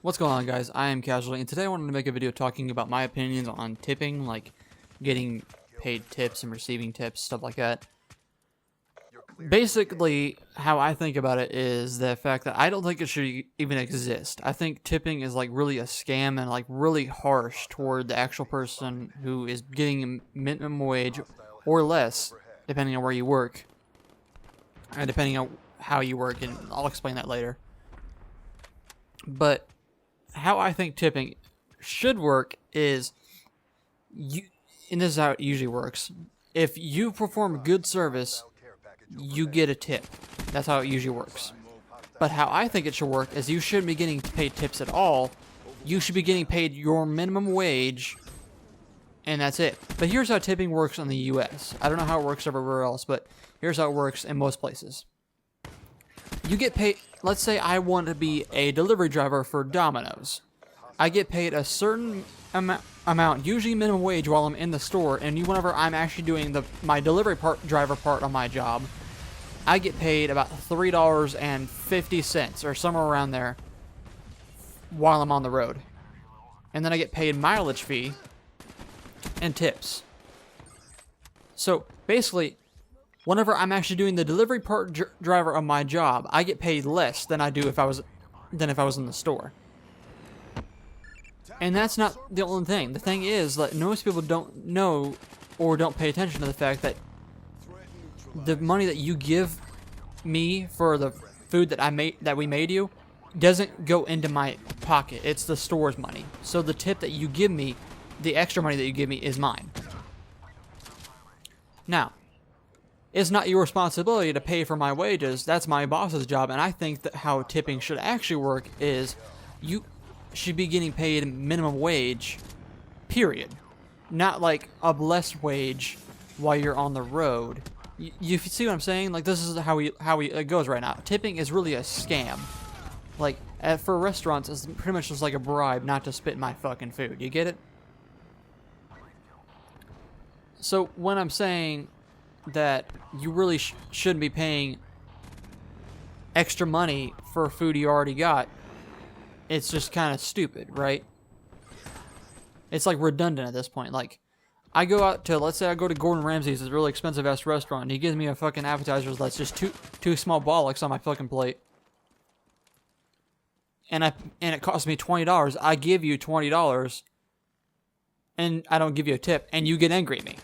What's going on, guys? I am Casualty, and today I wanted to make a video talking about my opinions on tipping, like getting paid tips and receiving tips, stuff like that. Basically, how I think about it is the fact that I don't think it should even exist. I think tipping is like really a scam and like really harsh toward the actual person who is getting a minimum wage or less, depending on where you work, and depending on how you work, and I'll explain that later. But how I think tipping should work is, and this is how it usually works. If you perform good service, you get a tip. That's how it usually works. But how I think it should work is you shouldn't be getting paid tips at all. You should be getting paid your minimum wage, and that's it. But here's how tipping works in the US. I don't know how it works everywhere else, but here's how it works in most places. You get paid, let's say I want to be a delivery driver for Domino's. I get paid a certain amount, usually minimum wage, while I'm in the store, and whenever I'm actually doing my delivery driver part of my job, I get paid about $3.50 or somewhere around there while I'm on the road. And then I get paid mileage fee and tips. So basically, whenever I'm actually doing the delivery part driver of my job, I get paid less than I do if I was in the store. And that's not the only thing. The thing is that most people don't know or don't pay attention to the fact that the money that you give me for the food that we made you doesn't go into my pocket. It's the store's money. So the tip that you give me, the extra money that you give me, is mine. Now, it's not your responsibility to pay for my wages. That's my boss's job. And I think that how tipping should actually work is you should be getting paid minimum wage, period. Not like a less wage while you're on the road. You see what I'm saying? Like, this is how it goes right now. Tipping is really a scam. Like, for restaurants, it's pretty much just like a bribe not to spit my fucking food. You get it? So when I'm saying that you really shouldn't be paying extra money for food you already got, it's just kind of stupid, right? It's like redundant at this point. Like, I go out to, let's say I go to Gordon Ramsay's, this really expensive ass restaurant, and he gives me a fucking appetizer that's just two small bollocks on my fucking plate, and it costs me $20. I give you $20, and I don't give you a tip, and you get angry at me.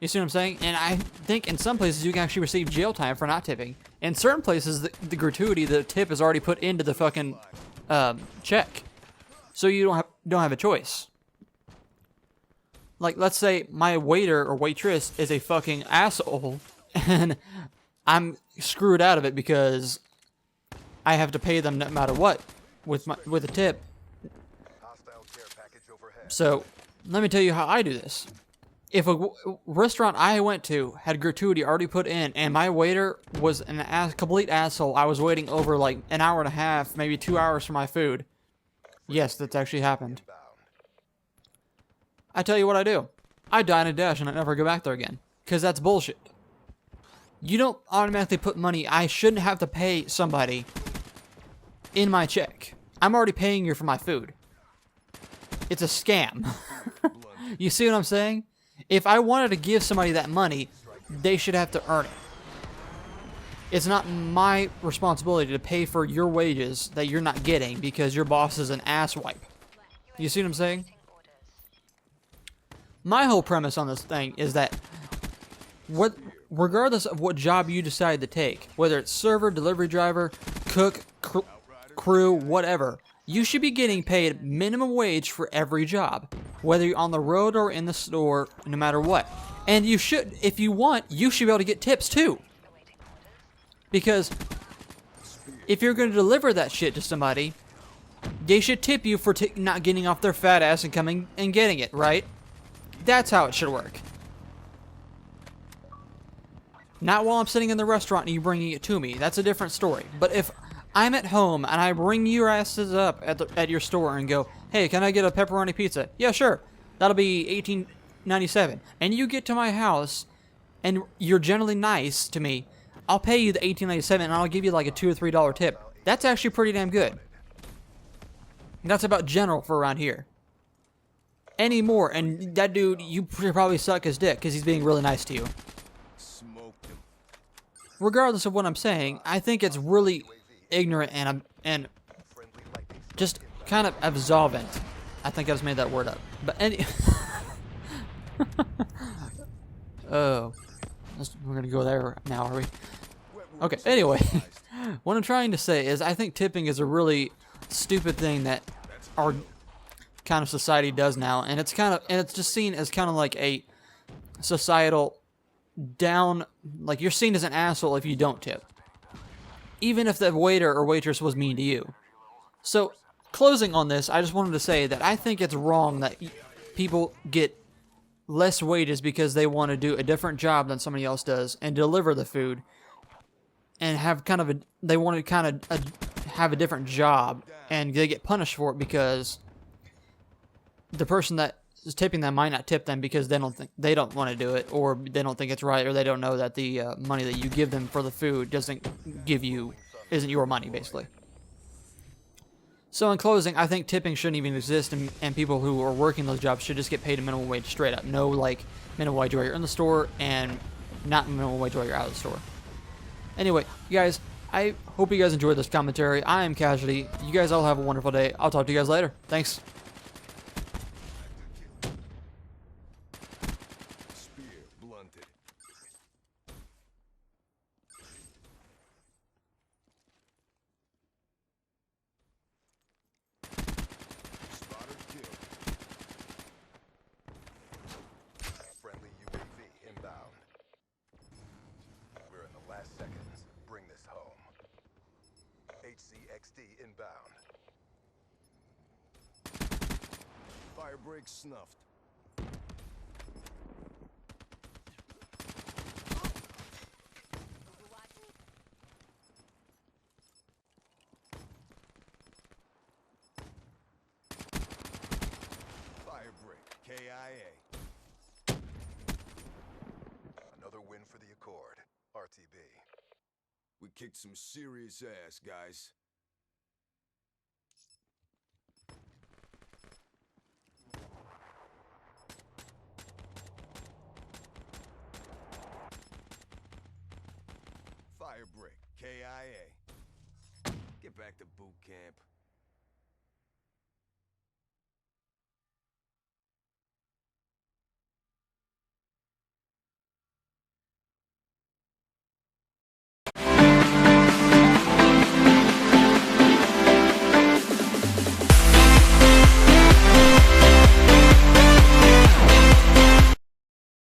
You see what I'm saying? And I think in some places you can actually receive jail time for not tipping. In certain places, the gratuity, the tip is already put into the fucking check, so you don't have a choice. Like, let's say my waiter or waitress is a fucking asshole, and I'm screwed out of it because I have to pay them no matter what with a tip. So let me tell you how I do this. If a restaurant I went to had gratuity already put in, and my waiter was a complete asshole, I was waiting over like an hour and a half, maybe 2 hours for my food. Yes, that's actually happened. I tell you what I do. I dine and dash and I never go back there again. Because that's bullshit. You don't automatically put money I shouldn't have to pay somebody in my check. I'm already paying you for my food. It's a scam. You see what I'm saying? If I wanted to give somebody that money, they should have to earn it. It's not my responsibility to pay for your wages that you're not getting because your boss is an asswipe. You see what I'm saying? My whole premise on this thing is that regardless of what job you decide to take, whether it's server, delivery driver, cook, crew, whatever, you should be getting paid minimum wage for every job, whether you're on the road or in the store, no matter what. And you should, if you want, you should be able to get tips too. Because if you're going to deliver that shit to somebody, they should tip you for not getting off their fat ass and coming and getting it, right? That's how it should work. Not while I'm sitting in the restaurant and you bringing it to me. That's a different story. But if I'm at home and I bring your asses up at your store and go, hey, can I get a pepperoni pizza? Yeah, sure. That'll be $18.97. And you get to my house and you're generally nice to me, I'll pay you the $18.97 and I'll give you like a $2 or $3 tip. That's actually pretty damn good. That's about general for around here. Any more, and that dude, you should probably suck his dick because he's being really nice to you. Regardless of what I'm saying, I think it's really ignorant and just kind of absolvent. I think I just made that word up. But oh, we're gonna go there now, are we? Okay. Anyway, what I'm trying to say is, I think tipping is a really stupid thing that our kind of society does now, and it's just seen as kind of like a societal down, like you're seen as an asshole if you don't tip, even if the waiter or waitress was mean to you. So, closing on this, I just wanted to say that I think it's wrong that people get less wages because they want to do a different job than somebody else does and deliver the food, and have kind of they want to kind of have a different job, and they get punished for it because the person that is tipping them might not tip them because they don't want to do it, or they don't think it's right, or they don't know that the money that you give them for the food isn't your money, basically. So in closing, I think tipping shouldn't even exist, and people who are working those jobs should just get paid a minimum wage straight up. No, like, minimum wage while you're in the store, and not minimum wage while you're out of the store. Anyway, you guys, I hope you guys enjoyed this commentary. I am Casualty. You guys all have a wonderful day. I'll talk to you guys later. Thanks. Seconds. Bring this home. HCXD inbound. Fire break snuffed. Fire break. KIA. Another win for the Accord. RTB. We kicked some serious ass, guys. Fire break. KIA. Get back to boot camp.